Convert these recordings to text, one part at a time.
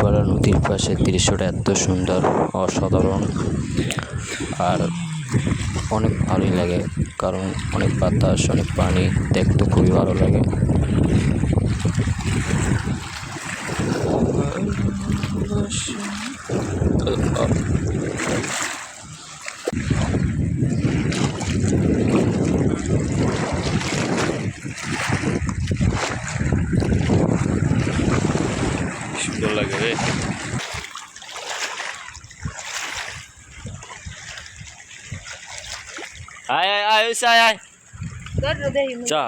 দুপুরবেলা নদীর পাশের দৃশ্যটা এত সুন্দর, অসাধারণ, আর অনেক ভালোই লাগে, কারণ অনেক বাতাস, অনেক পানি, দেখতে খুবই ভালো লাগে। সুন্দর লাগে রে। আয় আয় আয় ওইসে আয় আয় চা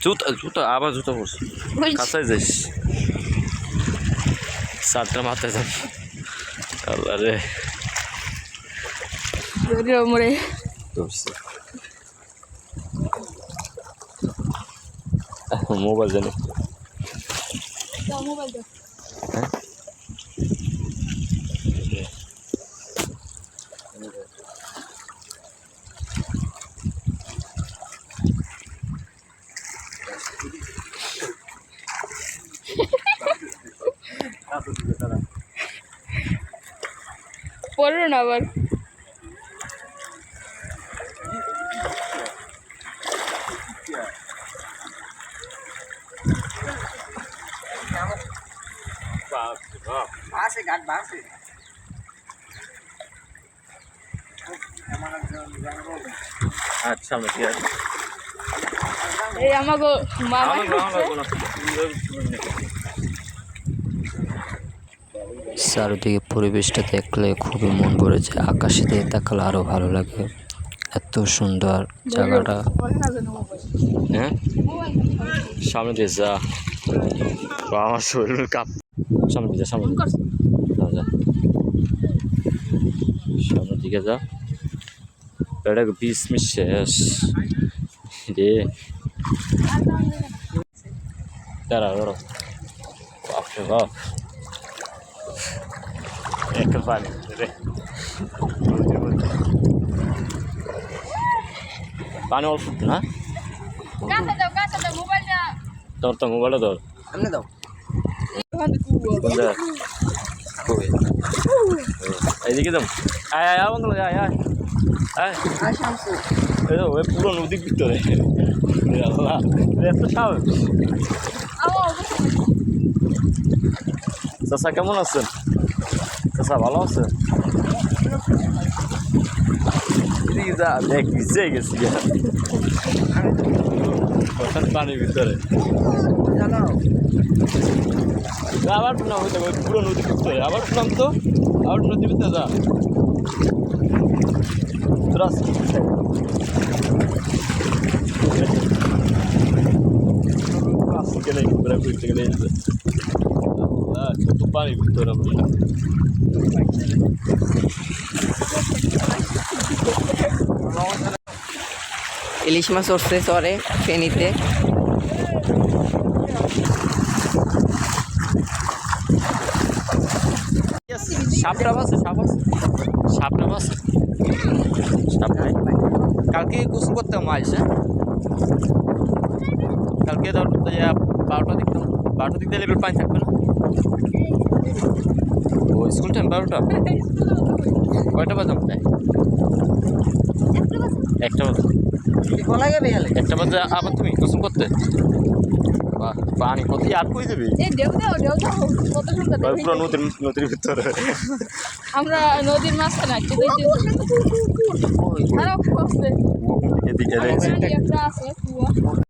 জুতা জুতা আবার জুতা পড়ছে কাছায় যাইস সাতটা মাথায় যান আল্লাহ রে মরে ধরছে মোবাইল জানি মোবাইল পড়ো না আবার আচ্ছা ঠিক আছে এই আমাকে মামা চারিদিকে পরিবেশটা দেখলে খুবই মন ভরে যায়, আকাশে দিয়ে তাকালে আরো ভালো লাগে, এত সুন্দর জায়গাটা। হ্যাঁ সামনে দিয়ে যা, আমার শরীর কাপ, সামনে দিয়ে যা, সামনে যা, সামনের দিকে যা, এটা 20 মিনিট শেষ রে, দাঁড়া ধরো, বাপরে বাপ, একটা পানি রে, পানি অল্প না, তোর তো মোবাইলটা ধর, দাও এইদিকে যাম, আয় আয় আয় বন্ধু, আয় আয় আয়, ওই পুরো নদীর ভিতরে এত সাহস। চাচা কেমন আছেন? চাচা ভালো আছেন? দেখ ভিজে গেছি পানির ভিতরে, আবার না হইতে পুরো নদীর ভিতরে, আবার শুনলাম তো, আবার নদীর ভিতরে যা, তোরা গেলে ঘুরে ঘুরতে গেলে কত পানির ভিতরে আমরা। ইলিশ মাছ উঠছে চরে ফেনীতে। সাপটা আছে, সাপ আছে, সাপটা আছে, সাপ নাই। কালকে গোসল করতে মাইস, কালকে ধর 12টা দিক, 12টা দিক দিয়ে লেবেল পানি থাকবে না। ও স্কুল টাইম 12টা, কয়টা বাজে তাই? একটা বাজে, একটা বাজে আবার তুমি গোসল করতে, বাহ পানি কত আর কই যাবি, পুরো নদীর ভিতরে, আমরা নদীর মাঝখানে এদিকে